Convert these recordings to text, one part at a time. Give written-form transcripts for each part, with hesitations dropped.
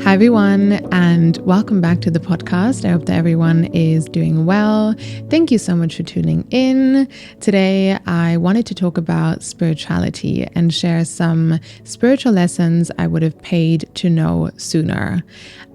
Hi everyone, and welcome back to the podcast. I hope that everyone is doing well. Thank you so much for tuning in. Today, I wanted to talk about spirituality and share some spiritual lessons I would have paid to know sooner.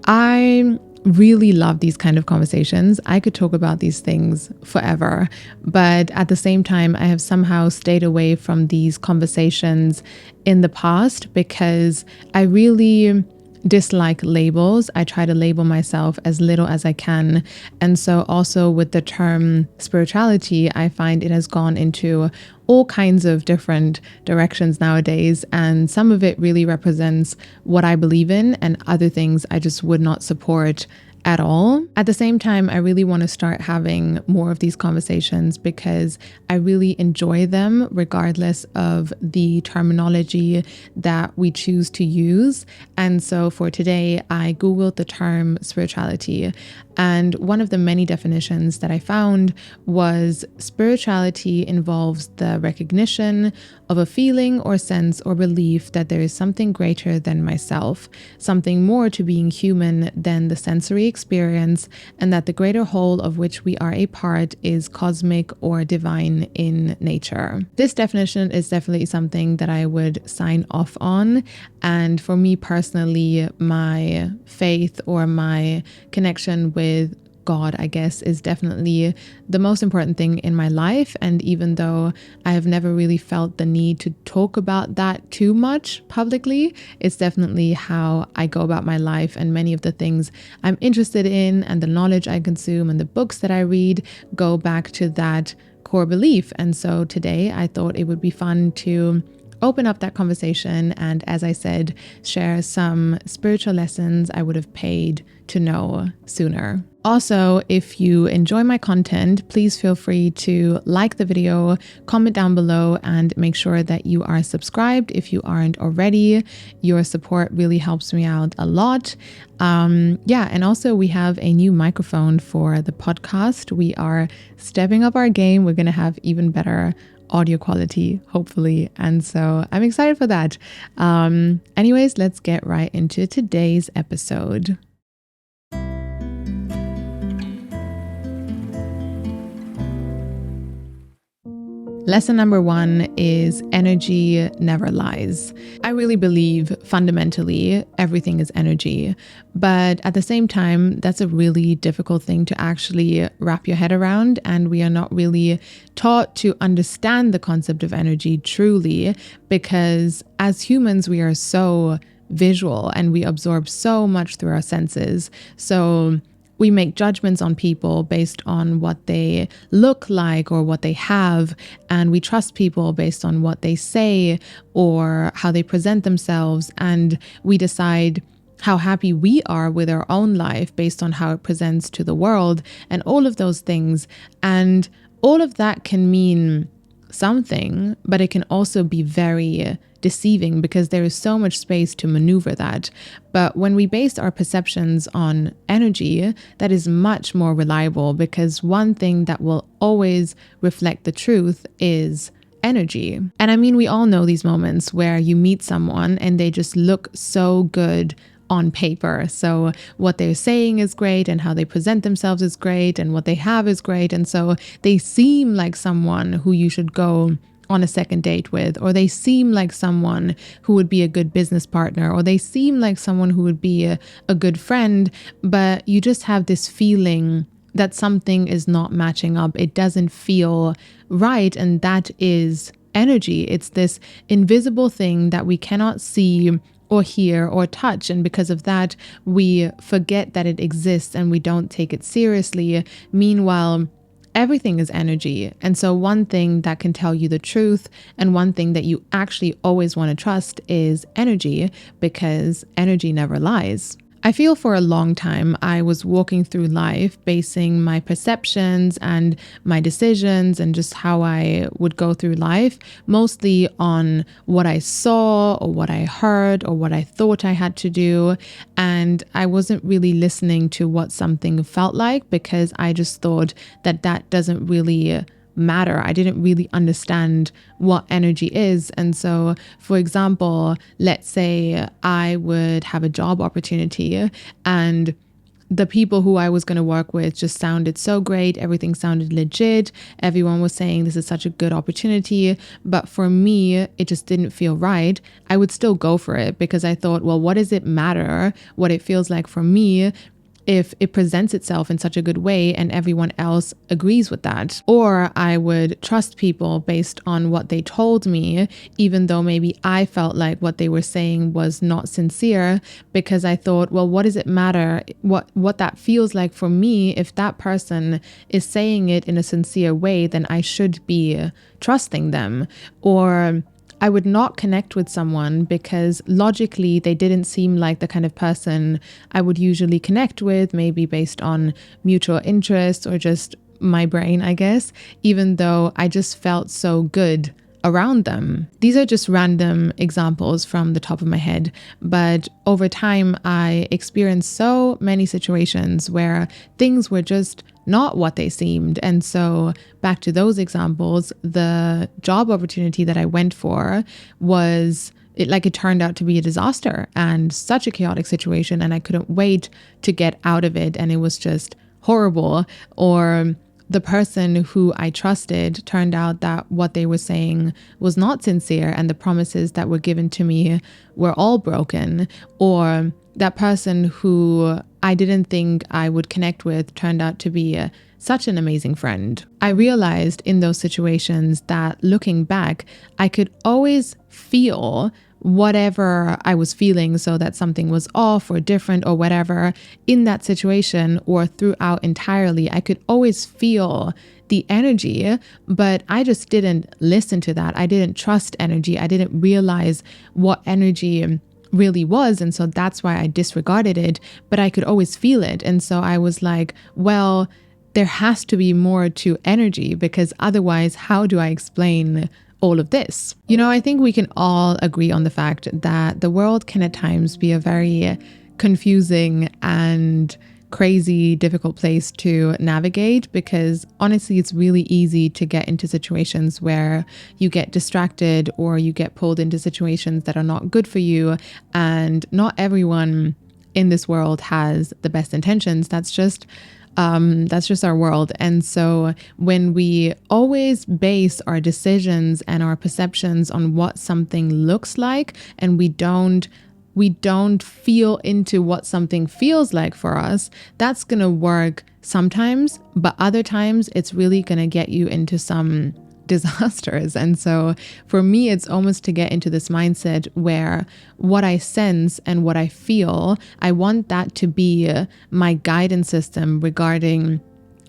I really love these kind of conversations. I could talk about these things forever, but at the same time, I have somehow stayed away from these conversations in the past because I really dislike labels. I try to label myself as little as I can. And so also with the term spirituality, I find it has gone into all kinds of different directions nowadays. And some of it really represents what I believe in, and other things I just would not support at all. At the same time, I really want to start having more of these conversations because I really enjoy them regardless of the terminology that we choose to use. And so for today, I Googled the term spirituality, and one of the many definitions that I found was spirituality involves the recognition of a feeling or sense or belief that there is something greater than myself, something more to being human than the sensory experience, and that the greater whole of which we are a part is cosmic or divine in nature. This definition is definitely something that I would sign off on. And for me personally, my faith or my connection with God, I guess, is definitely the most important thing in my life. And even though I have never really felt the need to talk about that too much publicly, it's definitely how I go about my life. And many of the things I'm interested in and the knowledge I consume and the books that I read go back to that core belief. And so today I thought it would be fun to open up that conversation and, as I said, share some spiritual lessons I would have paid to know sooner. Also, if you enjoy my content, please feel free to like the video, comment down below, and make sure that you are subscribed if you aren't already. Your support really helps me out a lot. And also we have a new microphone for the podcast. We are stepping up our game. We're going to have even better audio quality, hopefully. And so I'm excited for that. Anyways, let's get right into today's episode. Lesson number 1 is energy never lies. I really believe fundamentally everything is energy, but at the same time, that's a really difficult thing to actually wrap your head around. And we are not really taught to understand the concept of energy truly, because as humans, we are so visual and we absorb so much through our senses. So we make judgments on people based on what they look like or what they have, and we trust people based on what they say or how they present themselves, and we decide how happy we are with our own life based on how it presents to the world, and all of those things. And all of that can mean something, but it can also be very deceiving because there is so much space to maneuver that. But when we base our perceptions on energy, that is much more reliable, because one thing that will always reflect the truth is energy. And I mean, we all know these moments where you meet someone and they just look so good on paper. So what they're saying is great, and how they present themselves is great, and what they have is great. And so they seem like someone who you should go on a second date with, or they seem like someone who would be a good business partner, or they seem like someone who would be a good friend, but you just have this feeling that something is not matching up. It doesn't feel right, and that is energy. It's this invisible thing that we cannot see or hear or touch, and because of that, we forget that it exists and we don't take it seriously. Meanwhile, everything is energy. And so one thing that can tell you the truth, and one thing that you actually always want to trust, is energy, because energy never lies. I feel for a long time I was walking through life basing my perceptions and my decisions and just how I would go through life mostly on what I saw or what I heard or what I thought I had to do. And I wasn't really listening to what something felt like, because I just thought that that doesn't really matter. I didn't really understand what energy is. And so, for example, let's say I would have a job opportunity and the people who I was going to work with just sounded so great. Everything sounded legit. Everyone was saying this is such a good opportunity. But for me, it just didn't feel right. I would still go for it because I thought, well, what does it matter what it feels like for me if it presents itself in such a good way and everyone else agrees with that? Or I would trust people based on what they told me, even though maybe I felt like what they were saying was not sincere, because I thought, well, what does it matter what that feels like for me? If that person is saying it in a sincere way, then I should be trusting them. Or I would not connect with someone because logically they didn't seem like the kind of person I would usually connect with, maybe based on mutual interests or just my brain, I guess, even though I just felt so good around them. These are just random examples from the top of my head, but over time I experienced so many situations where things were just not what they seemed. And so back to those examples, the job opportunity that I went for it turned out to be a disaster and such a chaotic situation, and I couldn't wait to get out of it, and it was just horrible. Or the person who I trusted, turned out that what they were saying was not sincere and the promises that were given to me were all broken. Or that person who I didn't think I would connect with turned out to be such an amazing friend. I realized in those situations that looking back, I could always feel whatever I was feeling, so that something was off or different or whatever in that situation or throughout entirely. I could always feel the energy, but I just didn't listen to that. I didn't trust energy. I didn't realize what energy really was. And so that's why I disregarded it, but I could always feel it. And so I was like, well, there has to be more to energy, because otherwise, how do I explain all of this? I think we can all agree on the fact that the world can at times be a very confusing and crazy, difficult place to navigate, because honestly, it's really easy to get into situations where you get distracted or you get pulled into situations that are not good for you. And not everyone in this world has the best intentions. That's just our world. And so when we always base our decisions and our perceptions on what something looks like, and we don't feel into what something feels like for us, that's going to work sometimes, but other times it's really going to get you into some disasters. And so for me, it's almost to get into this mindset where what I sense and what I feel, I want that to be my guidance system regarding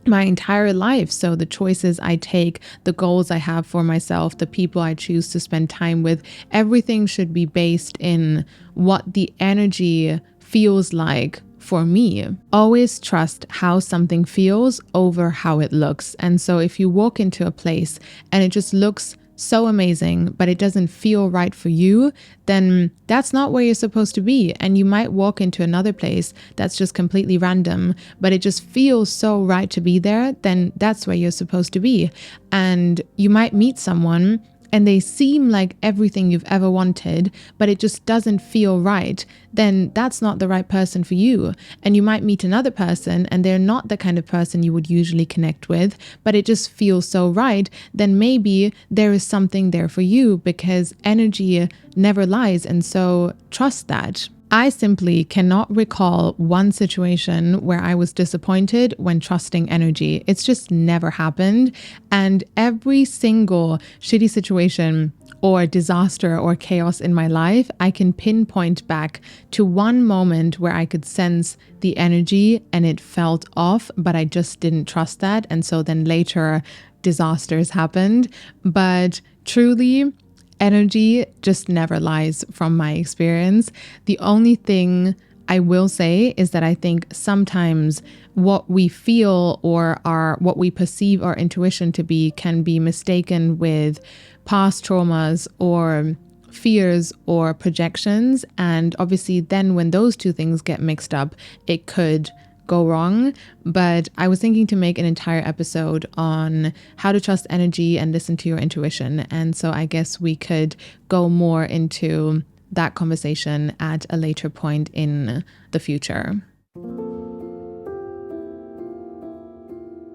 my entire life. So the choices I take, the goals I have for myself, the people I choose to spend time with, everything should be based in what the energy feels like for me. Always trust how something feels over how it looks. And so if you walk into a place and it just looks so amazing, but it doesn't feel right for you, then that's not where you're supposed to be. And you might walk into another place that's just completely random, but it just feels so right to be there, then that's where you're supposed to be. And you might meet someone and they seem like everything you've ever wanted, but it just doesn't feel right, then that's not the right person for you. And you might meet another person and they're not the kind of person you would usually connect with, but it just feels so right, then maybe there is something there for you, because energy never lies. And so trust that. I simply cannot recall one situation where I was disappointed when trusting energy. It's just never happened. And every single shitty situation or disaster or chaos in my life, I can pinpoint back to one moment where I could sense the energy and it felt off, but I just didn't trust that. And so then later disasters happened. But truly, energy just never lies from my experience. The only thing I will say is that I think sometimes what we feel or what we perceive our intuition to be can be mistaken with past traumas or fears or projections. And obviously then when those two things get mixed up, it could go wrong. But I was thinking to make an entire episode on how to trust energy and listen to your intuition. And so I guess we could go more into that conversation at a later point in the future.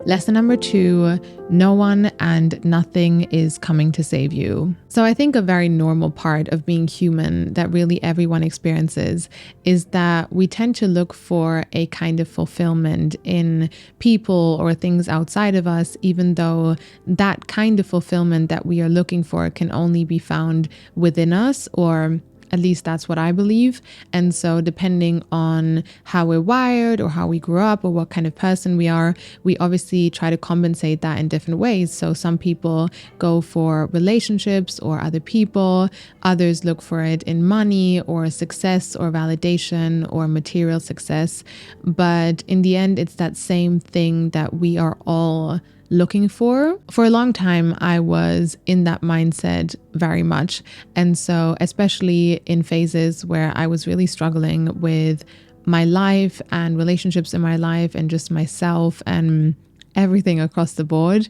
Lesson number 2, no one and nothing is coming to save you. So I think a very normal part of being human that really everyone experiences is that we tend to look for a kind of fulfillment in people or things outside of us, even though that kind of fulfillment that we are looking for can only be found within us, or at least that's what I believe. And so depending on how we're wired or how we grew up or what kind of person we are, we obviously try to compensate that in different ways. So some people go for relationships or other people. Others look for it in money or success or validation or material success. But in the end, it's that same thing that we are all looking for. For a long time, I was in that mindset very much. And so, especially in phases where I was really struggling with my life and relationships in my life and just myself and everything across the board,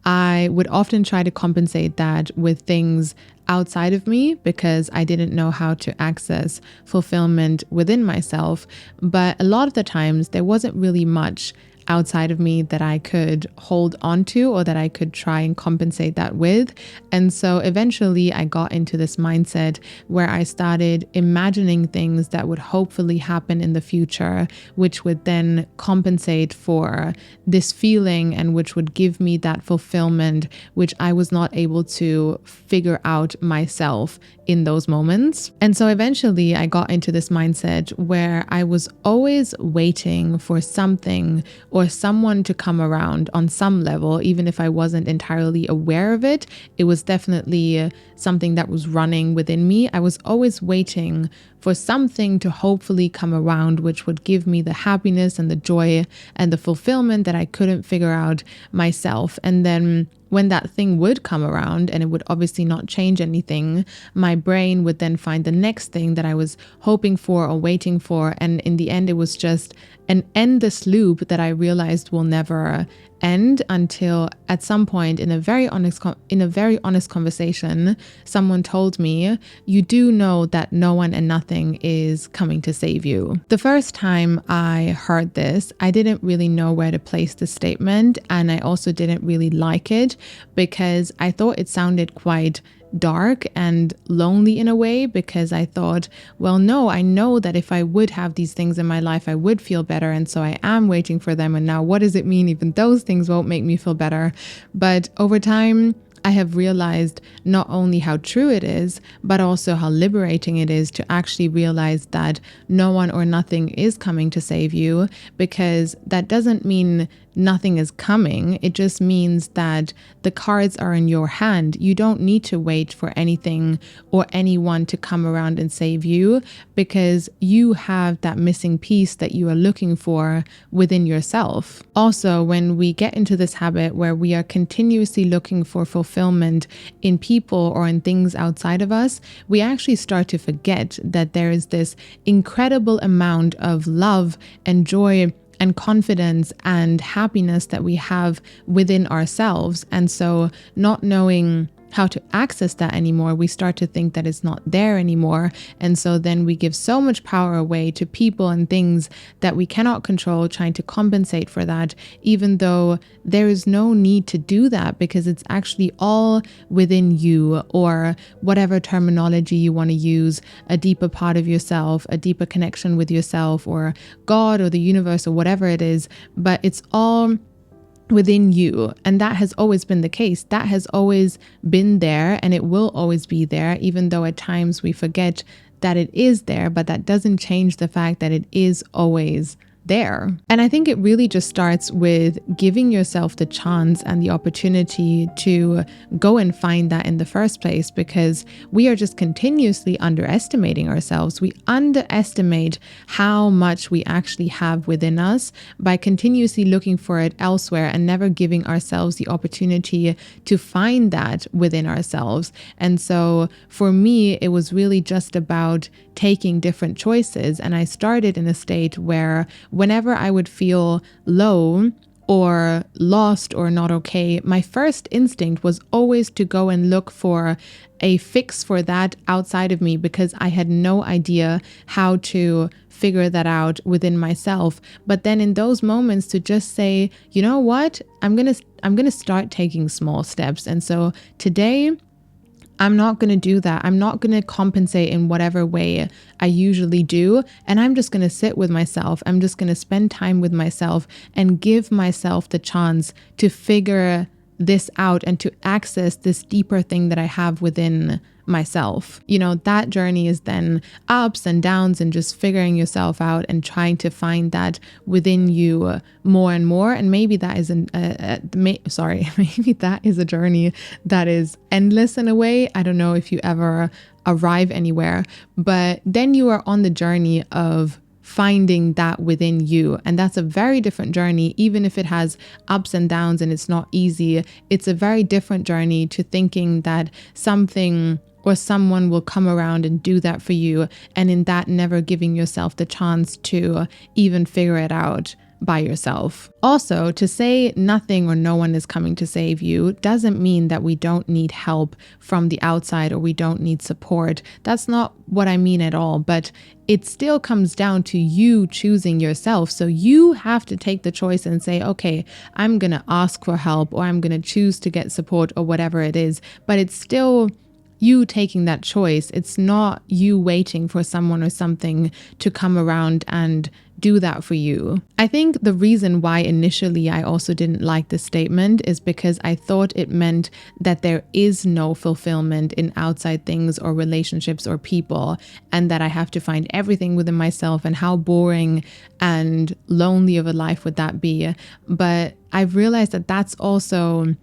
I would often try to compensate that with things outside of me because I didn't know how to access fulfillment within myself. But a lot of the times, there wasn't really much outside of me that I could hold on to or that I could try and compensate that with. And so eventually I got into this mindset where I started imagining things that would hopefully happen in the future, which would then compensate for this feeling and which would give me that fulfillment, which I was not able to figure out myself in those moments. And so eventually I got into this mindset where I was always waiting for something or someone to come around on some level, even if I wasn't entirely aware of it. It was definitely something that was running within me. I was always waiting for something to hopefully come around, which would give me the happiness and the joy and the fulfillment that I couldn't figure out myself. And then when that thing would come around, and it would obviously not change anything, my brain would then find the next thing that I was hoping for or waiting for. And in the end, it was just an endless loop that I realized will never end until at some point in a very honest conversation, someone told me, you do know that no one and nothing is coming to save you. The first time I heard this, I didn't really know where to place the statement, and I also didn't really like it because I thought it sounded quite dark and lonely in a way, because I thought, well, no, I know that if I would have these things in my life, I would feel better. And so I am waiting for them. And now what does it mean? Even those things won't make me feel better. But over time, I have realized not only how true it is, but also how liberating it is to actually realize that no one or nothing is coming to save you, because that doesn't mean nothing is coming. It just means that the cards are in your hand. You don't need to wait for anything or anyone to come around and save you, because you have that missing piece that you are looking for within yourself. Also, when we get into this habit where we are continuously looking for fulfillment in people or in things outside of us, we actually start to forget that there is this incredible amount of love and joy and confidence and happiness that we have within ourselves. And so not knowing how to access that anymore, we start to think that it's not there anymore. And so then we give so much power away to people and things that we cannot control, trying to compensate for that, even though there is no need to do that, because it's actually all within you, or whatever terminology you want to use, a deeper part of yourself, a deeper connection with yourself, or God or the universe or whatever it is. But it's all within you. And that has always been the case. That has always been there, and it will always be there, even though at times we forget that it is there, but that doesn't change the fact that it is always there. And I think it really just starts with giving yourself the chance and the opportunity to go and find that in the first place, because we are just continuously underestimating ourselves. We underestimate how much we actually have within us by continuously looking for it elsewhere and never giving ourselves the opportunity to find that within ourselves. And so for me, it was really just about taking different choices. And I started in a state where whenever I would feel low or lost or not okay, my first instinct was always to go and look for a fix for that outside of me, because I had no idea how to figure that out within myself. But then in those moments to just say, you know what, I'm going to start taking small steps. And so today I'm not going to do that. I'm not going to compensate in whatever way I usually do. And I'm just going to sit with myself. I'm just going to spend time with myself and give myself the chance to figure this out and to access this deeper thing that I have within myself. You know, that journey is then ups and downs and just figuring yourself out and trying to find that within you more and more. And maybe that is maybe that is a journey that is endless in a way. I don't know if you ever arrive anywhere, but then you are on the journey of finding that within you. And that's a very different journey, even if it has ups and downs and it's not easy. It's a very different journey to thinking that something or someone will come around and do that for you, and in that never giving yourself the chance to even figure it out by yourself. Also, to say nothing or no one is coming to save you doesn't mean that we don't need help from the outside or we don't need support. That's not what I mean at all, but it still comes down to you choosing yourself. So you have to take the choice and say, okay, I'm going to ask for help, or I'm going to choose to get support, or whatever it is. But it's still you taking that choice. It's not you waiting for someone or something to come around and do that for you. I think the reason why initially I also didn't like this statement is because I thought it meant that there is no fulfillment in outside things or relationships or people, and that I have to find everything within myself, and how boring and lonely of a life would that be. But I've realized that that's also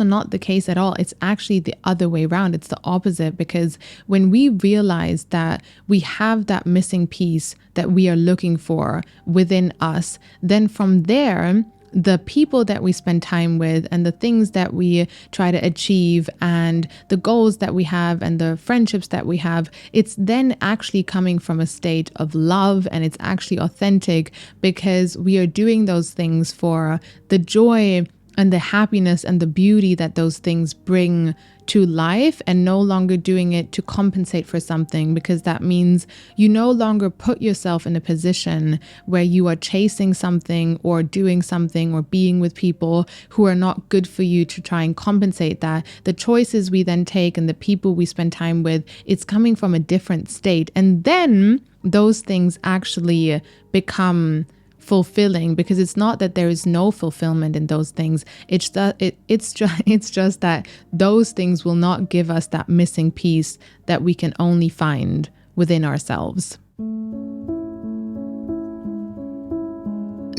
not the case at all. It's actually the other way around. It's the opposite, because when we realize that we have that missing piece that we are looking for within us, then from there, the people that we spend time with and the things that we try to achieve and the goals that we have and the friendships that we have, it's then actually coming from a state of love, and it's actually authentic, because we are doing those things for the joy and the happiness and the beauty that those things bring to life, and no longer doing it to compensate for something, because that means you no longer put yourself in a position where you are chasing something or doing something or being with people who are not good for you to try and compensate that. The choices we then take and the people we spend time with, it's coming from a different state. And then those things actually become fulfilling, because it's not that there is no fulfillment in those things. It's just that those things will not give us that missing piece that we can only find within ourselves.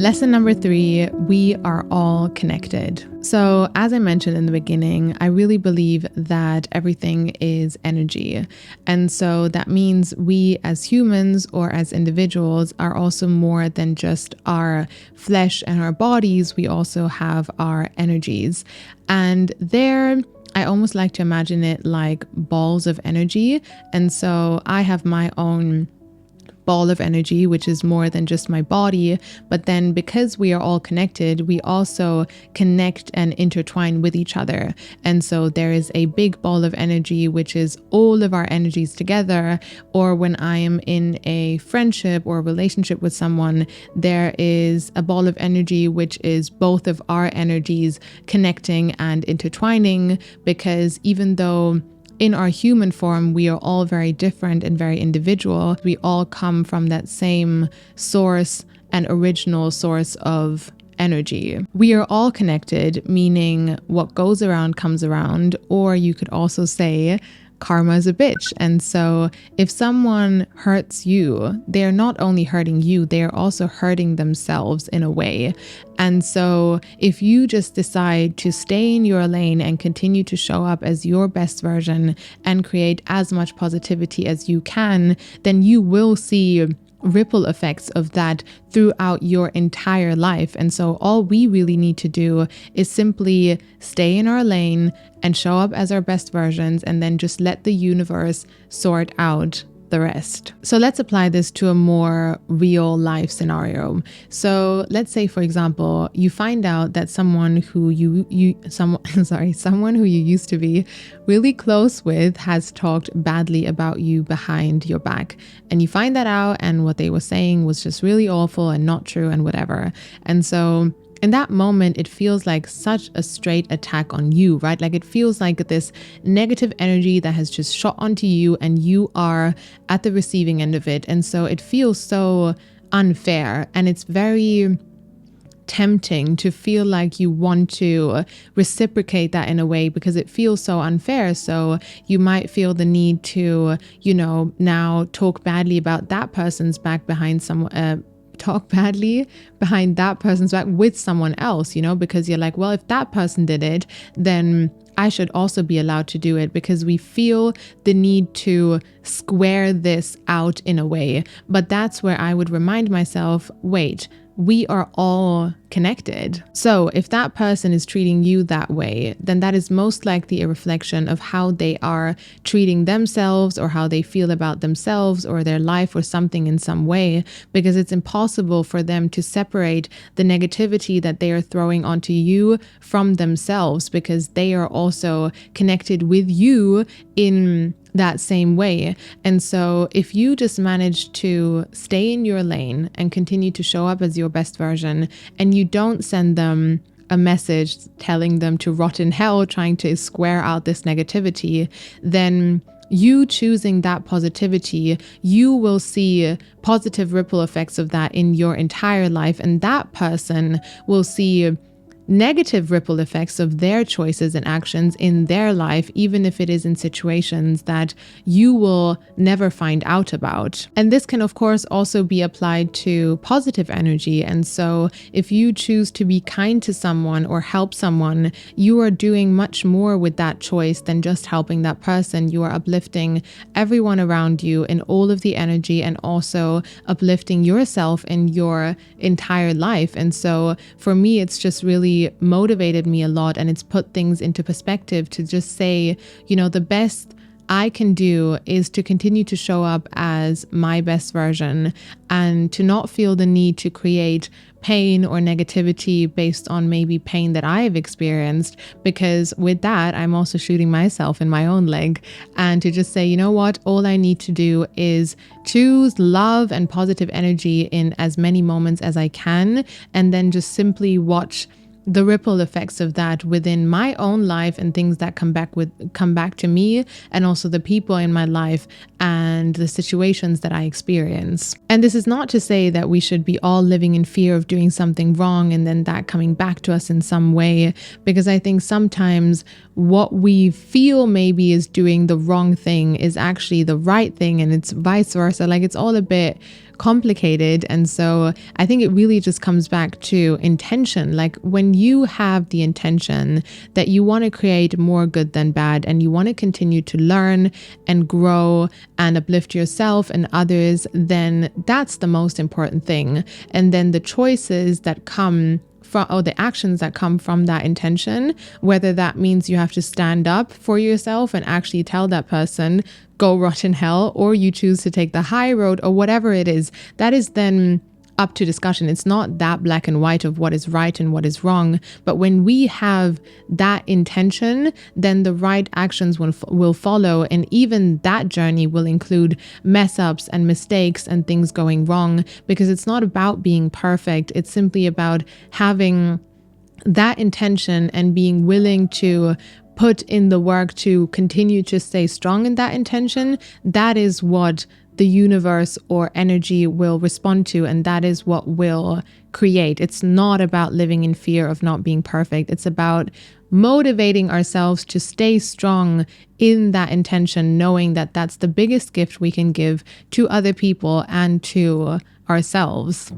Lesson number 3, we are all connected. So as I mentioned in the beginning, I really believe that everything is energy. And so that means we as humans or as individuals are also more than just our flesh and our bodies. We also have our energies. And there, I almost like to imagine it like balls of energy. And so I have my own ball of energy, which is more than just my body. But then because we are all connected, we also connect and intertwine with each other. And so there is a big ball of energy, which is all of our energies together. Or when I am in a friendship or a relationship with someone, there is a ball of energy, which is both of our energies connecting and intertwining, because even though in our human form, we are all very different and very individual, we all come from that same source and original source of energy. We are all connected, meaning what goes around comes around, or you could also say karma is a bitch. And so if someone hurts you, they're not only hurting you, they're also hurting themselves in a way. And so if you just decide to stay in your lane and continue to show up as your best version and create as much positivity as you can, then you will see ripple effects of that throughout your entire life. And so all we really need to do is simply stay in our lane and show up as our best versions, and then just let the universe sort out the rest. So let's apply this to a more real life scenario. So let's say, for example, you find out that someone who you used to be really close with has talked badly about you behind your back. And you find that out, and what they were saying was just really awful and not true and whatever. And so in that moment, it feels like such a straight attack on you, right? Like it feels like this negative energy that has just shot onto you and you are at the receiving end of it. And so it feels so unfair, and it's very tempting to feel like you want to reciprocate that in a way because it feels so unfair. So you might feel the need to, now talk badly about that person's back behind talk badly behind that person's back with someone else, because you're like, well, if that person did it, then I should also be allowed to do it, because we feel the need to square this out in a way. But that's where I would remind myself, wait, we are all connected. So if that person is treating you that way, then that is most likely a reflection of how they are treating themselves or how they feel about themselves or their life or something in some way, because it's impossible for them to separate the negativity that they are throwing onto you from themselves, because they are also connected with you in that same way. And so if you just manage to stay in your lane and continue to show up as your best version, and you don't send them a message telling them to rot in hell, trying to square out this negativity, then you choosing that positivity, you will see positive ripple effects of that in your entire life. And that person will see negative ripple effects of their choices and actions in their life, even if it is in situations that you will never find out about. And this can, of course, also be applied to positive energy. And so if you choose to be kind to someone or help someone, you are doing much more with that choice than just helping that person. You are uplifting everyone around you in all of the energy, and also uplifting yourself in your entire life. And so for me, it's just really motivated me a lot, and it's put things into perspective to just say, the best I can do is to continue to show up as my best version, and to not feel the need to create pain or negativity based on maybe pain that I've experienced, because with that, I'm also shooting myself in my own leg. And to just say, you know what, all I need to do is choose love and positive energy in as many moments as I can, and then just simply watch the ripple effects of that within my own life and things that come back to me, and also the people in my life and the situations that I experience. And this is not to say that we should be all living in fear of doing something wrong and then that coming back to us in some way, because I think sometimes what we feel maybe is doing the wrong thing is actually the right thing, and it's vice versa. Like, it's all a bit complicated. And so I think it really just comes back to intention. Like, when you have the intention that you want to create more good than bad, and you want to continue to learn and grow and uplift yourself and others, then that's the most important thing. And then the choices that come from, or the actions that come from that intention, whether that means you have to stand up for yourself and actually tell that person, go rot in hell, or you choose to take the high road, or whatever it is, that is then up to discussion. It's not that black and white of what is right and what is wrong. But when we have that intention, then the right actions will follow. And even that journey will include mess ups and mistakes and things going wrong, because it's not about being perfect. It's simply about having that intention and being willing to put in the work to continue to stay strong in that intention. That is what the universe or energy will respond to, and that is what will create. It's not about living in fear of not being perfect. It's about motivating ourselves to stay strong in that intention, knowing that that's the biggest gift we can give to other people and to ourselves.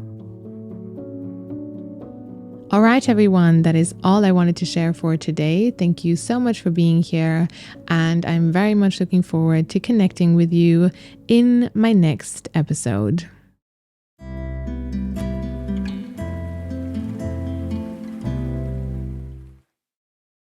All right, everyone, that is all I wanted to share for today. Thank you so much for being here, and I'm very much looking forward to connecting with you in my next episode.